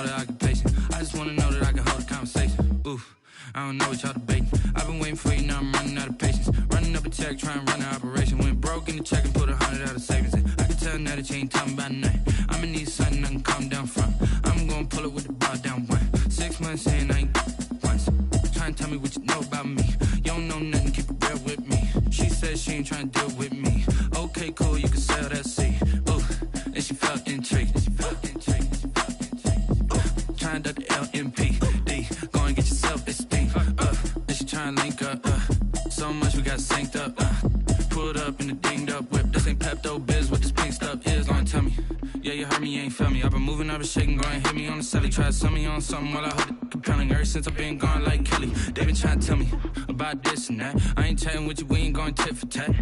know that I can pace it. I just wanna know that I can hold a conversation. Oof, I don't know what y'all debating. I've been waiting for you, now I'm running out of patience. Running up a check, trying to run an operation. Went broke in the check and put 100 out of savings in. I can tell now that you ain't talking about nothing. I'ma need something I can calm down from. I'm gonna pull it with the bar down one. 6 months in, I ain't once. Trying to tell me what you know about me. You don't know nothing, keep it real with me. She said she ain't trying to deal with me. Okay, cool, you can sell that seed. Ooh, and she felt intrigued. Trying to duck the LMPD. Go and get yourself esteemed. And she trying to link up. So much we got synced up. Pulled up in the dinged up whip. This ain't Pepto Biz, what this pink stuff is. Long tell me. Yeah, you heard me, you ain't felt me. I've been moving, I've been shaking, go and hit me on the celly. Try to sell me on something while I hold it compelling. Ever since I've been gone like Kelly, they been trying to tell me about this and that. I ain't chatting with you, we ain't going tit for tat.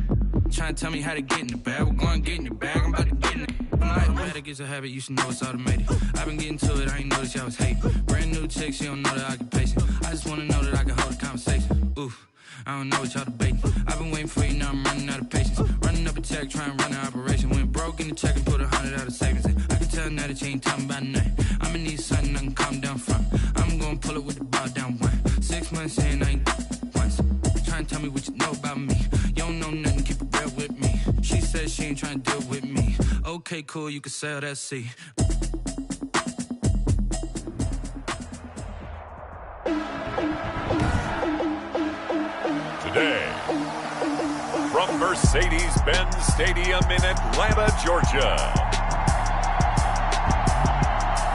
Trying to tell me how to get in the bag. We're going to get in the bag, I'm about to get in it. I'm like, bad, it gets a habit, you should know it's automated. I've been getting to it, I ain't noticed y'all was hating. Brand new chick, she don't know that I can pace it. I just wanna know that I can hold a conversation. Oof, I don't know what y'all debating. I've been waiting for you, now I'm running out of patience. Running up a check, trying to run an operation. Went broke in the check and put 100 out of savings in. I can tell now that you ain't talking about nothing. I'ma need something I can calm down from. I'm gonna pull it with the bar down one. 6 months in, I ain't once. Trying to tell me what you know about me. You don't know nothing, keep it real with me. She said she ain't trying to deal with me. Okay, cool, you can sell that seed. Today, from Mercedes-Benz Stadium in Atlanta, Georgia,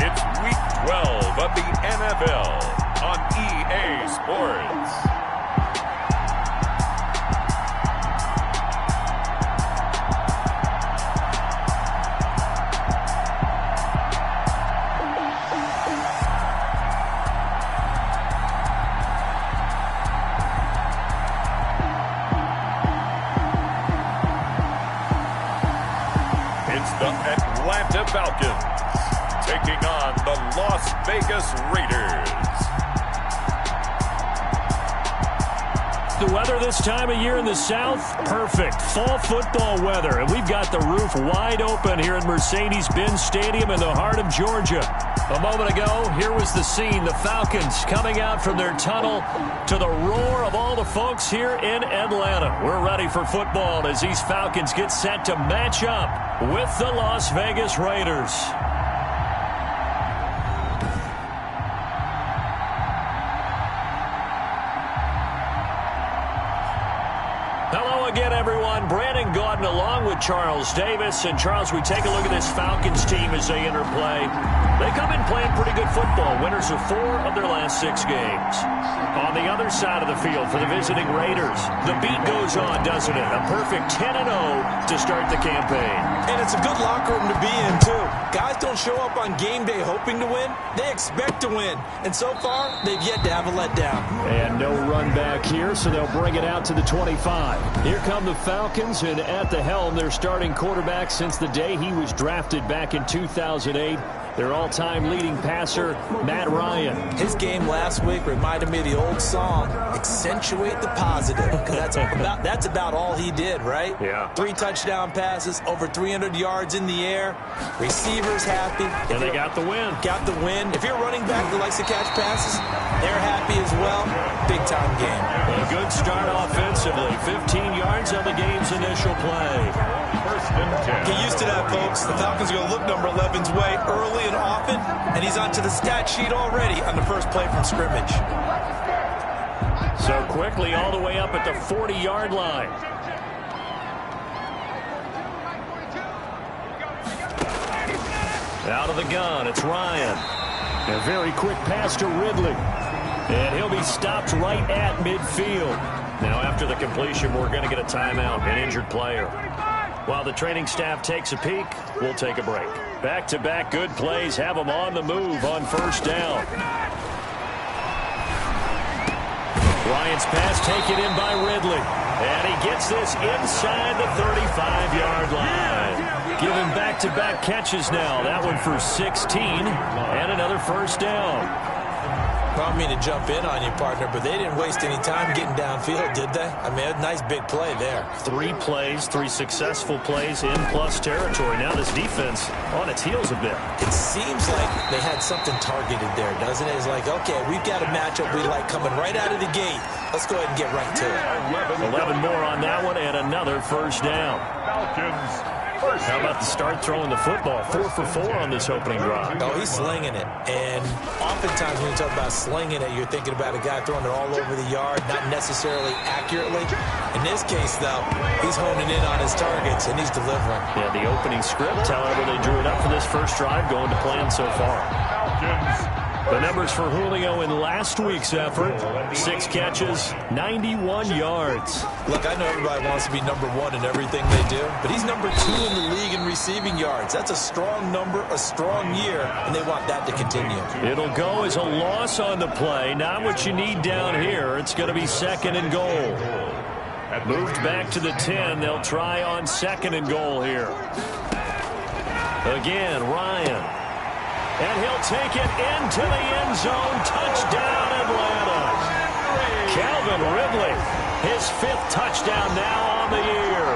it's Week 12 of the NFL on EA Sports. The Atlanta Falcons taking on the Las Vegas Raiders. The weather this time of year in the South, perfect. Fall football weather, and we've got the roof wide open here at Mercedes-Benz Stadium in the heart of Georgia. A moment ago, here was the scene. The Falcons coming out from their tunnel to the roar of all the folks here in Atlanta. We're ready for football as these Falcons get set to match up with the Las Vegas Raiders. Hello again, everyone. Brandon Gaudin along with Charles Davis. And, Charles, we take a look at this Falcons team as they enter play. They come in playing pretty good football. Winners of 4 of their last 6 games. On the other side of the field for the visiting Raiders, the beat goes on, doesn't it? A perfect 10-0 to start the campaign. And it's a good locker room to be in, too. Guys don't show up on game day hoping to win. They expect to win. And so far, they've yet to have a letdown. And no run back here, so they'll bring it out to the 25. Here come the Falcons, and at the helm, their starting quarterback since the day he was drafted back in 2008. Their all-time leading passer, Matt Ryan. His game last week reminded me of the old song, Accentuate the Positive, because that's about all he did, right? Yeah. 3 touchdown passes, over 300 yards in the air, receivers happy. And they got the win. Got the win. If you're a running back that likes to catch passes, they're happy as well. Big-time game. A good start offensively. 15 yards on the game's initial play. First and 10. Get used to that, folks. The Falcons are going to look number 11's way early and often, and he's onto the stat sheet already on the first play from scrimmage. So quickly all the way up at the 40-yard line. Out of the gun, it's Ryan. A very quick pass to Ridley. And he'll be stopped right at midfield. Now after the completion, we're going to get a timeout, an injured player. While the training staff takes a peek, we'll take a break. Back-to-back good plays have them on the move on first down. Ryan's pass taken in by Ridley. And he gets this inside the 35-yard line. Give him back-to-back catches now. That one for 16 and another first down. Well, I don't mean to jump in on you, partner, but they didn't waste any time getting downfield, did they? I mean, a nice big play there. 3 plays, 3 successful plays in plus territory. Now this defense on its heels a bit. It seems like they had something targeted there, doesn't it? It's like, okay, we've got a matchup we like coming right out of the gate. Let's go ahead and get right to it. 11 more on that one and another first down. Falcons. How about the start throwing the football? 4 for 4 on this opening drive. Oh, he's slinging it. And oftentimes when you talk about slinging it, you're thinking about a guy throwing it all over the yard, not necessarily accurately. In this case, though, he's honing in on his targets, and he's delivering. Yeah, the opening script, however, they drew it up for this first drive, going to plan so far. Falcons. The numbers for Julio in last week's effort, 6 catches, 91 yards. Look, I know everybody wants to be number 1 in everything they do, but he's number 2 in the league in receiving yards. That's a strong number, a strong year, and they want that to continue. It'll go as a loss on the play. Not what you need down here. It's going to be 2nd and goal. Moved back to the 10. They'll try on 2nd and goal here. Again, Ryan. And he'll take it into the end zone. Touchdown, Atlanta. Calvin Ridley, his 5th touchdown now on the year.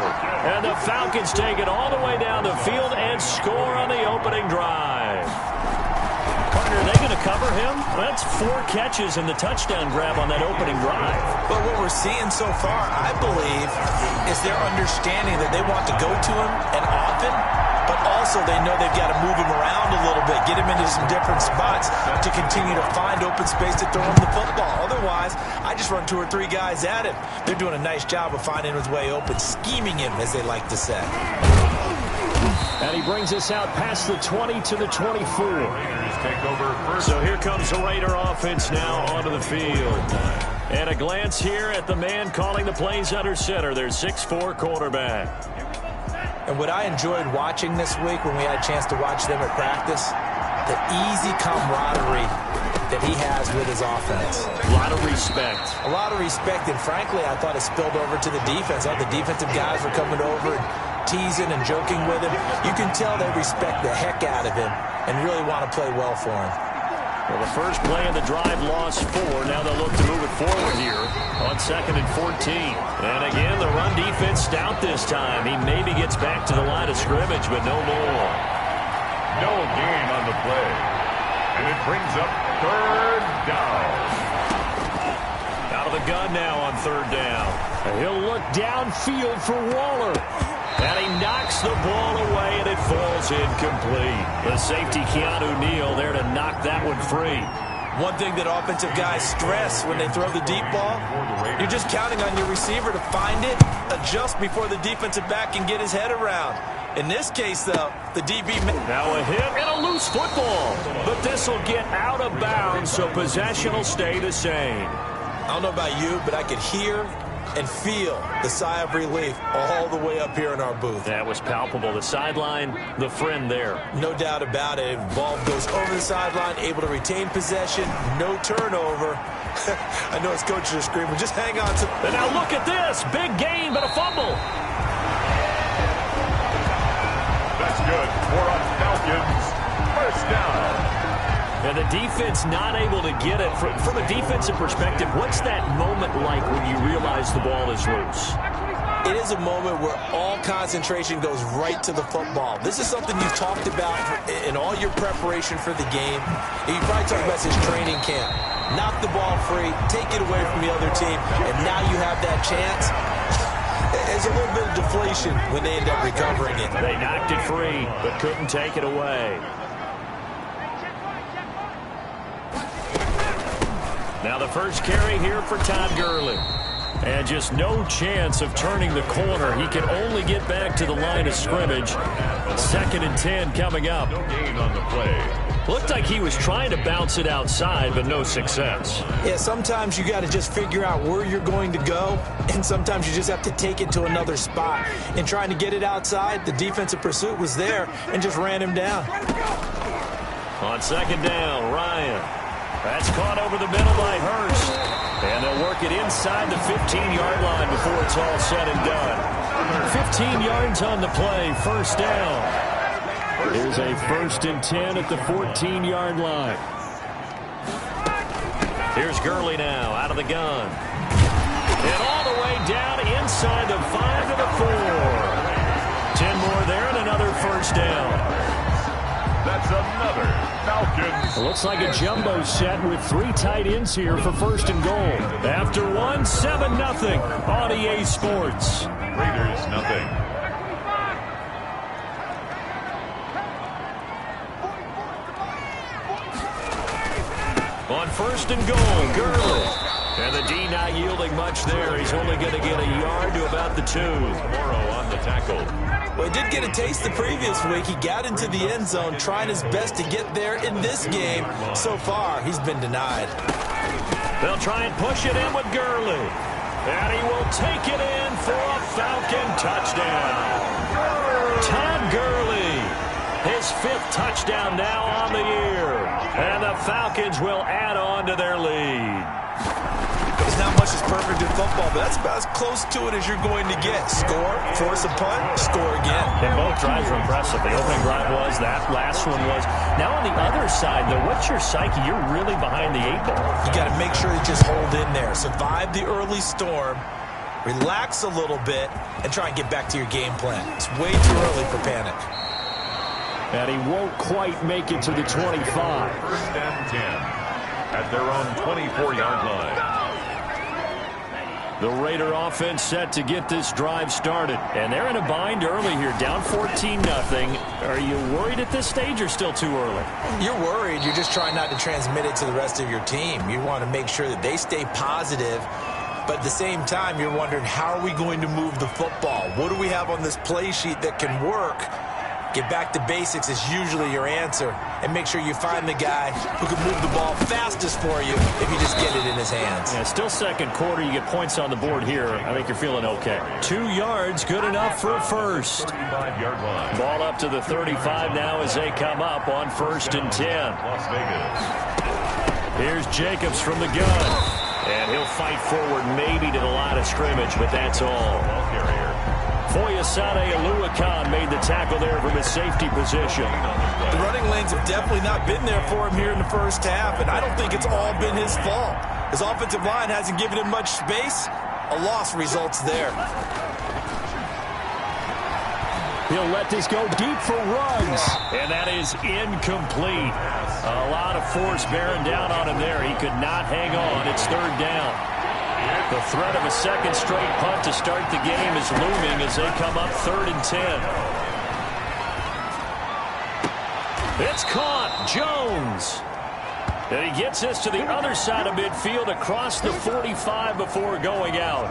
And the Falcons take it all the way down the field and score on the opening drive. Partner, are they going to cover him? That's 4 catches and the touchdown grab on that opening drive. But what we're seeing so far, I believe, is their understanding that they want to go to him and often, but also they know they've got to move him around a little bit, get him into some different spots to continue to find open space to throw him the football. Otherwise, I just run 2 or 3 guys at him. They're doing a nice job of finding his way open, scheming him, as they like to say. And he brings us out past the 20 to the 24. Take over first. So here comes the Raider offense now onto the field. And a glance here at the man calling the plays under center, their 6'4" quarterback. And what I enjoyed watching this week when we had a chance to watch them at practice, the easy camaraderie that he has with his offense. A lot of respect. A lot of respect, and frankly, I thought it spilled over to the defense. The defensive guys were coming over and teasing and joking with him. You can tell they respect the heck out of him and really want to play well for him. Well, the first play of the drive lost 4. Now they'll look to move it forward here on 2nd and 14. And again, the run defense stout this time. He maybe gets back to the line of scrimmage, but no more. No gain on the play. And it brings up 3rd down. Out of the gun now on 3rd down. And he'll look downfield for Waller. And he knocks the ball away, and it falls incomplete. The safety, Keanu Neal, there to knock that one free. One thing that offensive guys stress when they throw the deep ball, you're just counting on your receiver to find it, adjust before the defensive back can get his head around. In this case, though, the DB... Now a hit and a loose football. But this will get out of bounds, so possession will stay the same. I don't know about you, but I could hear and feel the sigh of relief all the way up here in our booth. That was palpable. The sideline, the friend there. No doubt about it. Ball goes over the sideline, able to retain possession, no turnover. I know his coaches are screaming, just hang on to... And now look at this. Big gain, but a fumble. That's good for a Falcons. First down. And the defense not able to get it. From a defensive perspective, what's that moment like when you realize the ball is loose? It is a moment where all concentration goes right to the football. This is something you've talked about in all your preparation for the game. You probably talked about this training camp. Knock the ball free, take it away from the other team, and now you have that chance. There's a little bit of deflation when they end up recovering it. They knocked it free, but couldn't take it away. Now the first carry here for Todd Gurley. And just no chance of turning the corner. He can only get back to the line of scrimmage. 2nd and 10 coming up. No gain on the play. Looked like he was trying to bounce it outside, but no success. Yeah, sometimes you got to just figure out where you're going to go, and sometimes you just have to take it to another spot. And trying to get it outside, the defensive pursuit was there and just ran him down. On 2nd down, Ryan. That's caught over the middle by Hurst. And they'll work it inside the 15-yard line before it's all said and done. 15 yards on the play, first down. Here's a 1st and 10 at the 14-yard line. Here's Gurley now out of the gun. And all the way down inside the 5 to the 4. 10 more there and another first down. That's another Falcons. It looks like a jumbo set with 3 tight ends here for first and goal. After 1, 7-0 on EA Sports. Raiders nothing. On first and goal, Gurley. And the D not yielding much there. He's only going to get a yard to about the 2. Morrow on the tackle. Well, he did get a taste the previous week. He got into the end zone, trying his best to get there in this game. So far, he's been denied. They'll try and push it in with Gurley. And he will take it in for a Falcon touchdown. Todd Gurley, his 5th touchdown now on the year. And the Falcons will add on to their lead. There's not much that's perfect in football, but that's about as close to it as you're going to get. Score, force a punt, score again. And both drives were impressive. The opening drive was, that last one was. Now on the other side, though, what's your psyche? You're really behind the 8 ball. You got to make sure you just hold in there. Survive the early storm, relax a little bit, and try and get back to your game plan. It's way too early for panic. And he won't quite make it to the 25. First and 10 at their own 24-yard line. The Raider offense set to get this drive started. And they're in a bind early here, down 14-0. Are you worried at this stage or still too early? You're worried. You're just trying not to transmit it to the rest of your team. You want to make sure that they stay positive. But at the same time, you're wondering, how are we going to move the football? What do we have on this play sheet that can work? Get back to basics is usually your answer. And make sure you find the guy who can move the ball fastest for you if you just get it in his hands. Yeah, still second quarter. You get points on the board here. I think you're feeling okay. 2 yards, good enough for a first. 35-yard line. Ball up to the 35 now as they come up on first and 10. Las Vegas. Here's Jacobs from the gun. And he'll fight forward maybe to the line of scrimmage, but that's all. Ball carrier. Foyesade Aluakan made the tackle there from his safety position. The running lanes have definitely not been there for him here in the first half, and I don't think it's all been his fault. His offensive line hasn't given him much space. A loss results there. He'll let this go deep for Ruggs. And that is incomplete. A lot of force bearing down on him there. He could not hang on. It's 3rd down. The threat of a second straight punt to start the game is looming as they come up 3rd and 10. It's caught. Jones. And he gets this to the other side of midfield across the 45 before going out.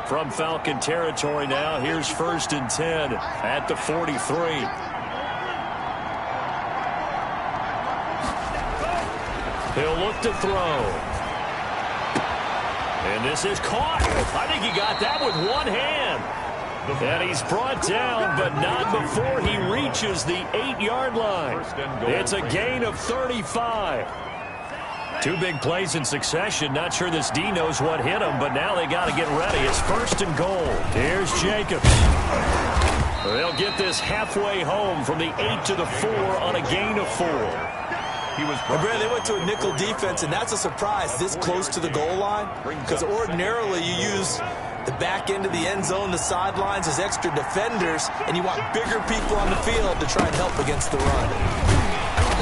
From Falcon territory now, here's 1st and 10 at the 43. He'll look to throw. And this is caught. I think he got that with one hand. And he's brought down, but not before he reaches the 8-yard line. It's a gain of 35. 2 big plays in succession. Not sure this D knows what hit him, but now they got to get ready. It's 1st and goal. Here's Jacobs. They'll get this halfway home from the 8 to the 4 on a gain of 4. They went to a nickel defense, and that's a surprise this close to the goal line, because ordinarily you use the back end of the end zone, the sidelines as extra defenders, and you want bigger people on the field to try and help against the run.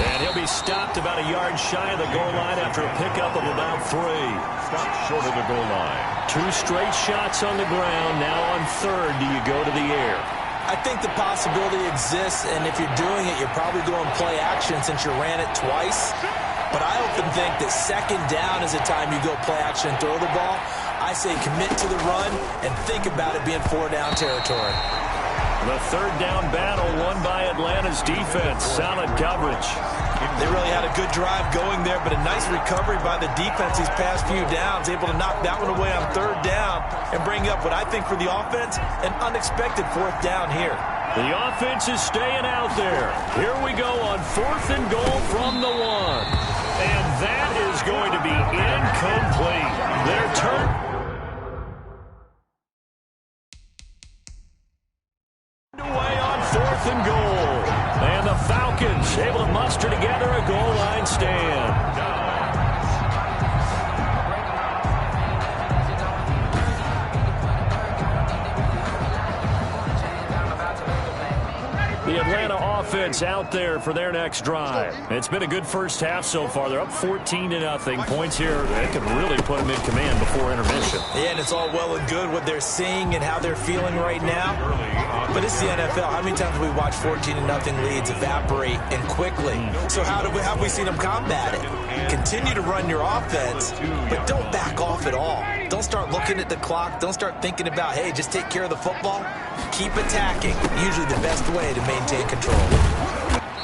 And he'll be stopped about a yard shy of the goal line after a pickup of about 3. Stopped short of the goal line. 2 straight shots on the ground. Now on 3rd, do you go to the air? I think the possibility exists, and if you're doing it, you're probably going play action since you ran it twice. But I often think that 2nd down is the time you go play action and throw the ball. I say commit to the run and think about it being 4-down territory. The 3rd down battle won by Atlanta's defense. Solid coverage. They really had a good drive going there, but a nice recovery by the defense these past few downs, able to knock that one away on 3rd down and bring up what I think for the offense, an unexpected 4th down here. The offense is staying out there. Here we go on 4th and goal from the 1. And that is going to be incomplete. Their turn. Away on 4th and goal. And the Falcons able to muster together a goal line stand. offense out there for their next drive. It's been a good first half so far. They're up 14-0. Points here that could really put them in command before intermission. Yeah, and it's all well and good what they're seeing and how they're feeling right now. But it's the NFL. How many times have we watched 14-0 leads evaporate and quickly? So how have we seen them combat it? Continue to run your offense, but don't back off at all. Don't start looking at the clock. Don't start thinking about, hey, just take care of the football. Keep attacking. Usually the best way to maintain control.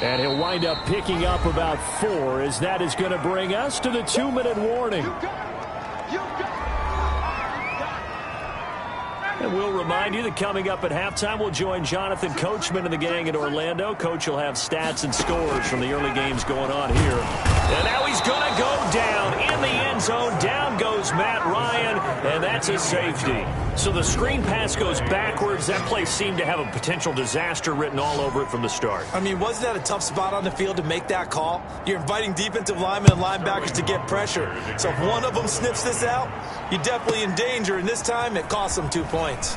And he'll wind up picking up about 4 as that is going to bring us to the 2-minute warning. And we'll remind you that coming up at halftime, we'll join Jonathan Coachman and the gang in Orlando. Coach will have stats and scores from the early games going on here. And now he's going to go down in the end zone. Down goes Matt Ryan, and that's a safety. So the screen pass goes backwards. That play seemed to have a potential disaster written all over it from the start. I mean, wasn't that a tough spot on the field to make that call? You're inviting defensive linemen and linebackers to get pressure. So if one of them sniffs this out, you're definitely in danger. And this time, it costs them 2 points.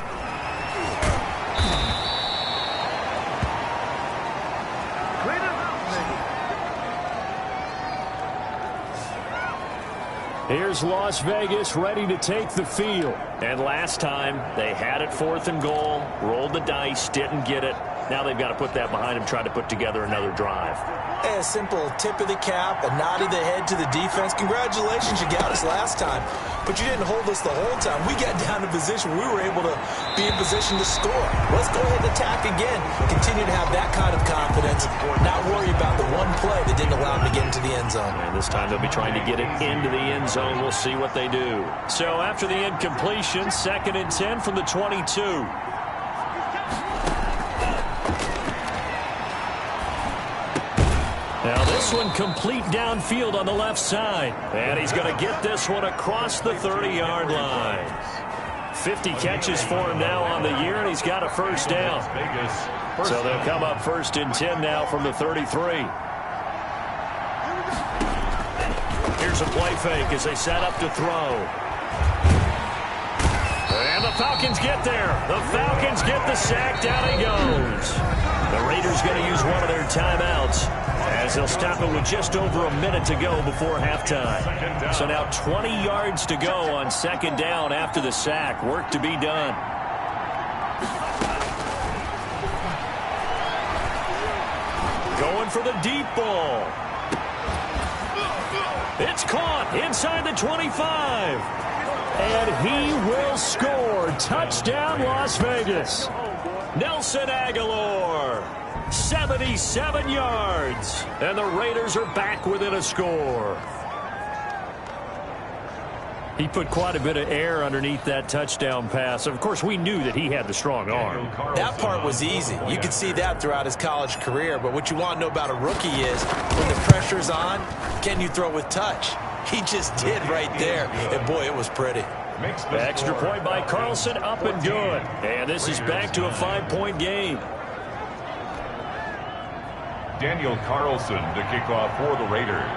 Here's Las Vegas ready to take the field. And last time, they had it 4th and goal, rolled the dice, didn't get it. Now they've got to put that behind them, try to put together another drive. A simple tip of the cap, a nod of the head to the defense. Congratulations, you got us last time. But you didn't hold us the whole time. We got down to position. We were able to be in position to score. Let's go ahead and attack again. Continue to have that kind of confidence. Not worry about the one play that didn't allow them to get into the end zone. And this time they'll be trying to get it into the end zone. We'll see what they do. So after the incompletion, 2nd and 10 from the 22. Now this one complete downfield on the left side. And he's going to get this one across the 30-yard line. 50 catches for him now on the year, and he's got a first down. So they'll come up 1st and 10 now from the 33. Here's a play fake as they set up to throw. And the Falcons get there. The Falcons get the sack. Down he goes. The Raiders going to use one of their timeouts as they'll stop it with just over a minute to go before halftime. So now 20 yards to go on 2nd down after the sack. Work to be done. Going for the deep ball. It's caught inside the 25. And he will score. Touchdown, Las Vegas. Nelson Aguilar, 77 yards. And the Raiders are back within a score. He put quite a bit of air underneath that touchdown pass. Of course, we knew that he had the strong arm. That part was easy. You could see that throughout his college career. But what you want to know about a rookie is when the pressure's on, can you throw with touch? He just did right there. And, boy, it was pretty. Extra point by Carlson, up and good. And this is back to a 5-point game. Daniel Carlson to kick off for the Raiders.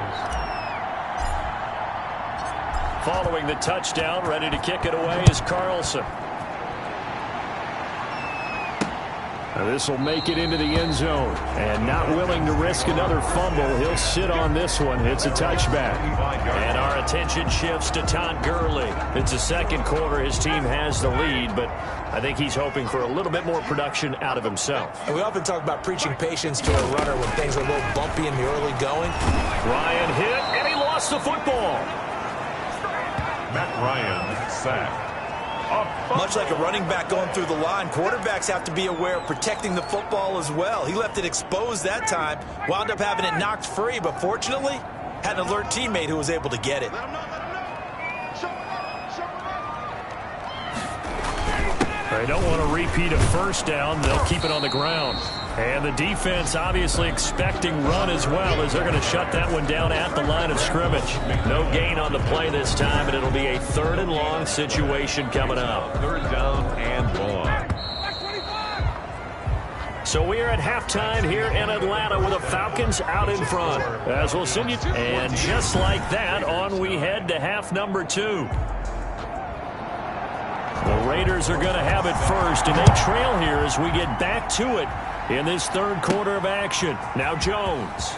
Following the touchdown, ready to kick it away is Carlson. This will make it into the end zone. And not willing to risk another fumble, he'll sit on this one. It's a touchback. And our attention shifts to Todd Gurley. It's the 2nd quarter. His team has the lead, but I think he's hoping for a little bit more production out of himself. And we often talk about preaching patience to a runner when things are a little bumpy in the early going. Ryan hit, and he lost the football. Matt Ryan sacked. Much like a running back going through the line, quarterbacks have to be aware of protecting the football as well. He left it exposed that time, wound up having it knocked free, but fortunately, had an alert teammate who was able to get it. They don't want to repeat a first down. They'll keep it on the ground. And the defense obviously expecting run as well as they're going to shut that one down at the line of scrimmage. No gain on the play this time, and it'll be a 3rd and long situation coming up. 3rd down and long. So we are at halftime here in Atlanta with the Falcons out in front. As we'll send you. And just like that, on we head to half number 2. The Raiders are going to have it first, and they trail here as we get back to it in this third quarter of action. Now Jones.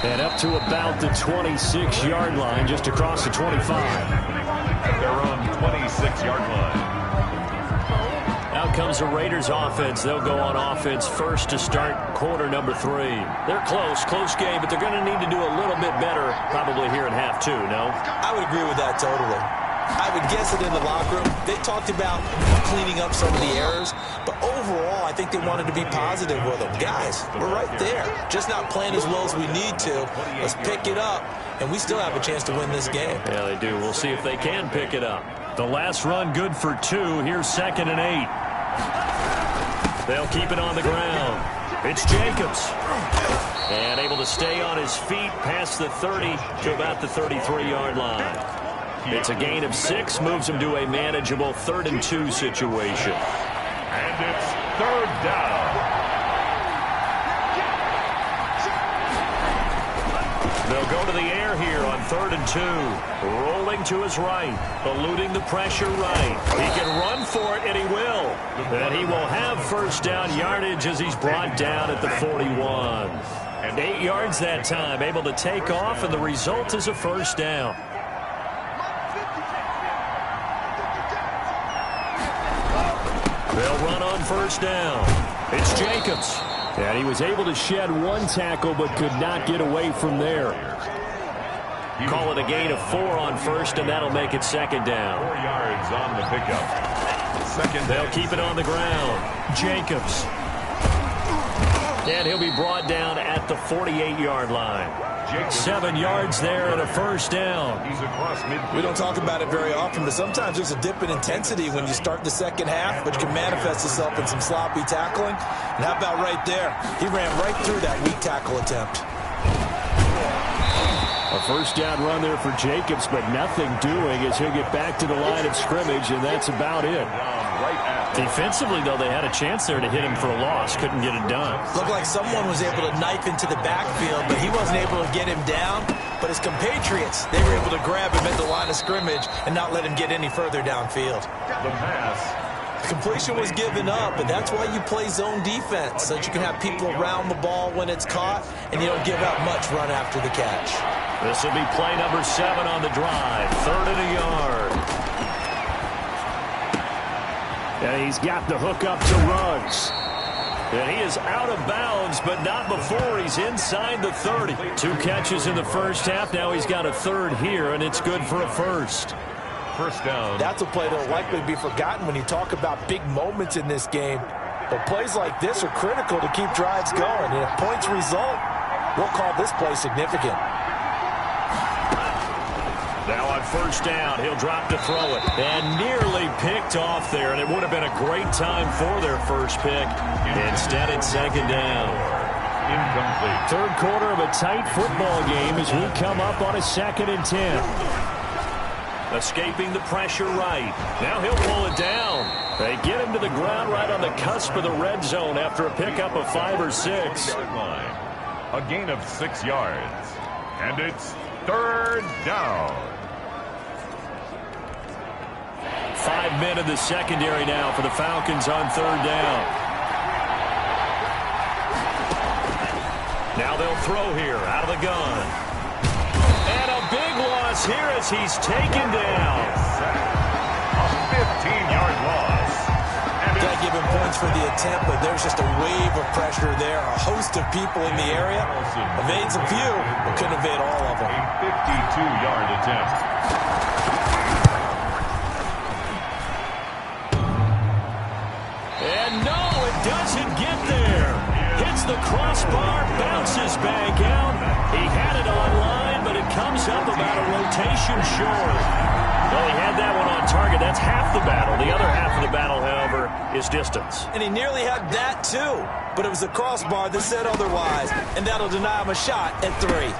And up to about the 26-yard line, just across the 25. At their own 26-yard line. Out comes the Raiders offense. They'll go on offense first to start quarter number 3. They're close game, but they're going to need to do a little bit better probably here in half 2, no? I would agree with that totally. I would guess that in the locker room, they talked about cleaning up some of the errors, but overall, I think they wanted to be positive with them. Guys, we're right there. Just not playing as well as we need to. Let's pick it up, and we still have a chance to win this game. Yeah, they do. We'll see if they can pick it up. The last run good for 2. Here's 2nd and 8. They'll keep it on the ground. It's Jacobs. And able to stay on his feet past the 30 to about the 33-yard line. It's a gain of 6, moves him to a manageable 3rd and 2 situation. And it's 3rd down. They'll go to the air here on 3rd and 2. Rolling to his right, eluding the pressure right. He can run for it, and he will. And he will have first down yardage as he's brought down at the 41. And 8 yards that time, able to take off, and the result is a first down. They'll run on first down. It's Jacobs. And he was able to shed 1 tackle but could not get away from there. Call it a gain of 4 on first, and that'll make it 2nd down. 4 yards on the pickup. They'll keep it on the ground. Jacobs. And he'll be brought down at the 48-yard line. 7 yards there and a first down. We don't talk about it very often, but sometimes there's a dip in intensity when you start the second half, which can manifest itself in some sloppy tackling. And how about right there? He ran right through that weak tackle attempt. A first down run there for Jacobs, but nothing doing as he'll get back to the line of scrimmage, and that's about it. Defensively, though, they had a chance there to hit him for a loss. Couldn't get it done. Looked like someone was able to knife into the backfield, but he wasn't able to get him down. But his compatriots, they were able to grab him at the line of scrimmage and not let him get any further downfield. The pass. Completion was given up, but that's why you play zone defense, so that you can have people around the ball when it's caught, and you don't give up much run after the catch. This will be play number 7 on the drive. 3rd and a yard. And he's got the hook up to Ruggs. And he is out of bounds, but not before he's inside the 30. 2 catches in the first half. Now he's got a 3rd here, and it's good for a first. First down. That's a play that will likely be forgotten when you talk about big moments in this game. But plays like this are critical to keep drives going. And if points result, we'll call this play significant. Now on first down, he'll drop to throw it. And nearly picked off there, and it would have been a great time for their first pick. Instead, it's 2nd down. Incomplete. 3rd quarter of a tight football game as we come up on a 2nd and 10. Escaping the pressure right. Now he'll pull it down. They get him to the ground right on the cusp of the red zone after a pickup of 5 or 6. A gain of 6 yards. And it's 3rd down. 5 men in the secondary now for the Falcons on 3rd down. Now they'll throw here out of the gun. And a big loss here as he's taken down. A 15-yard loss. Got to give him points for the attempt, but there's just a wave of pressure there. A host of people in the area. Evades a few, but couldn't evade all of them. A 52-yard attempt. And no, it doesn't get there. Hits the crossbar, bounces back out. He had it online, but it comes up about a rotation short. Well, he had that one on target. That's half the battle. The other half of the battle, however, is distance. And he nearly had that, too. But it was the crossbar that said otherwise, and that'll deny him a shot at 3.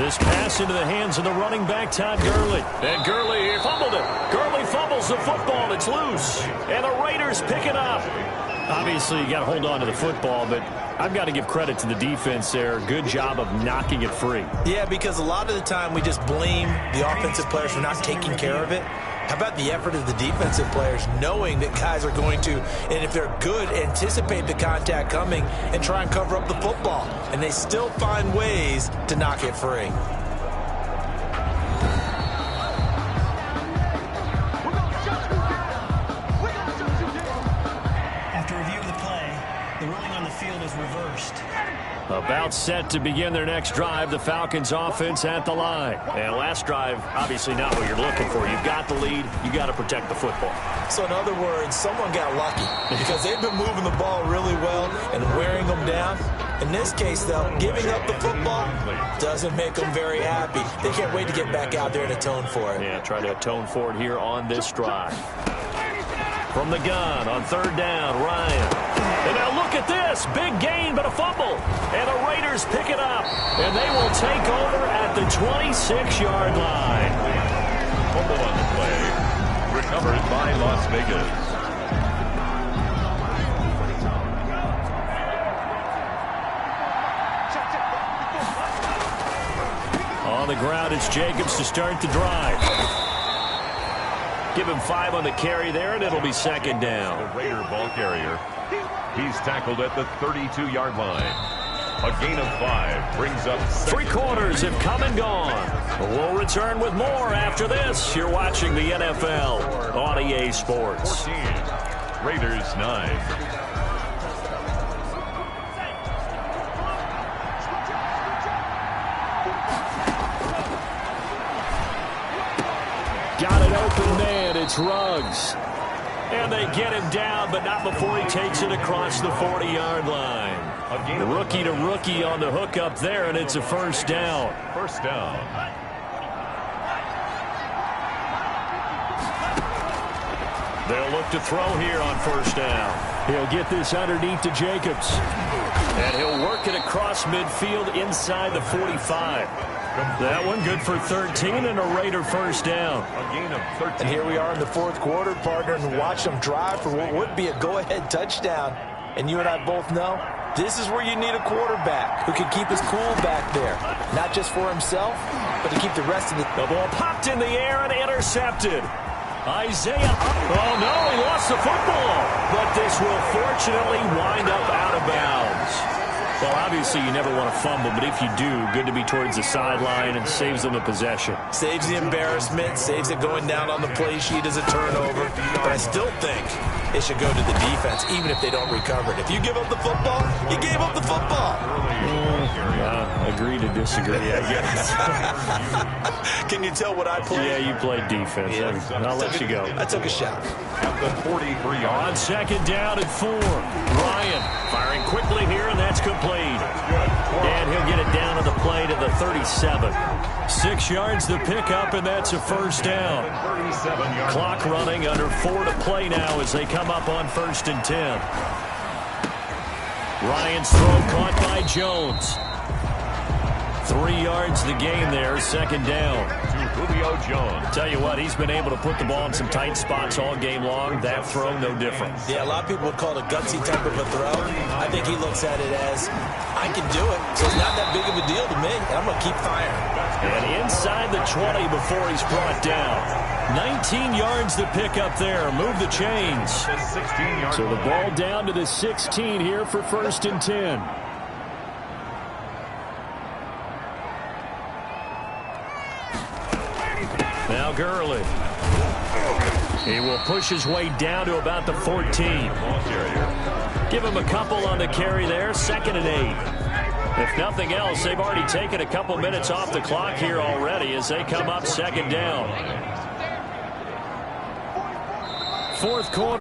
This pass into the hands of the running back, Todd Gurley. And Gurley fumbled it. Gurley fumbles the football. It's loose. And the Raiders pick it up. Obviously, you got to hold on to the football, but I've got to give credit to the defense there. Good job of knocking it free. Yeah, because a lot of the time we just blame the offensive players for not taking care of it. How about the effort of the defensive players, knowing that guys are going to, and if they're good, anticipate the contact coming and try and cover up the football. And they still find ways to knock it free. After review of the play, the ruling on the field is reversed. About set to begin their next drive, the Falcons offense at the line. And last drive, obviously not what you're looking for. You've got the lead. You got to protect the football. So in other words, someone got lucky because they've been moving the ball really well and wearing them down. In this case, though, giving up the football doesn't make them very happy. They can't wait to get back out there and atone for it. Yeah, try to atone for it here on this drive. From the gun on third down, Ryan. And now look at this. Big gain, but a fumble. And the Raiders pick it up. And they will take over at the 26-yard line. Fumble on the play. Recovered by Las Vegas. On the ground, it's Jacobs to start the drive. Give him 5 on the carry there, and it'll be second down. The Raider ball carrier. He's tackled at the 32-yard line. A gain of 5 brings up 3 quarters have come and gone. We'll return with more after this. You're watching the NFL on EA Sports. 14. Raiders 9. Got an open man. It's Ruggs. And they get him down, but not before he takes it across the 40-yard line. Rookie to rookie on the hook up there, and it's a first down. First down. They'll look to throw here on first down. He'll get this underneath to Jacobs. And he'll work it across midfield inside the 45. That one good for 13 and a Raider first down. A gain of 13. And here we are in the fourth quarter, partner, and watch them drive for what would be a go-ahead touchdown. And you and I both know this is where you need a quarterback who can keep his cool back there. Not just for himself, but to keep the rest of the ball popped in the air and intercepted. Isaiah, oh no, he lost the football. But this will fortunately wind up out of bounds. Well, obviously you never want to fumble, but if you do, good to be towards the sideline and saves them the possession. Saves the embarrassment, saves it going down on the play sheet as a turnover. But I still think it should go to the defense, even if they don't recover it. If you give up the football, you gave up the football. Agree to disagree, I guess. Can you tell what I played? Yeah, you played defense. Yeah. I'll let you go. I took a shot. At the 43-yard. On second down and 4. Ryan firing quickly here, and that's complete. And he'll get it down on the play to the 37. 6 yards the pickup, and that's a first down. Clock running, under 4 to play now as they come up on 1st and 10. Ryan's throw caught by Jones. 3 yards the gain there, second down. Julio Jones. Tell you what, he's been able to put the ball in some tight spots all game long. That throw, no different. Yeah, a lot of people would call it a gutsy type of a throw. I think he looks at it as, I can do it, so it's not that big of a deal to me, and I'm going to keep firing. And inside the 20 before he's brought down. 19 yards to pick up there. Move the chains. So the ball down to the 16 here for 1st and 10. Now Gurley. He will push his way down to about the 14. Give him a couple on the carry there. 2nd and 8. If nothing else, they've already taken a couple minutes off the clock here already as they come up second down. Fourth quarter.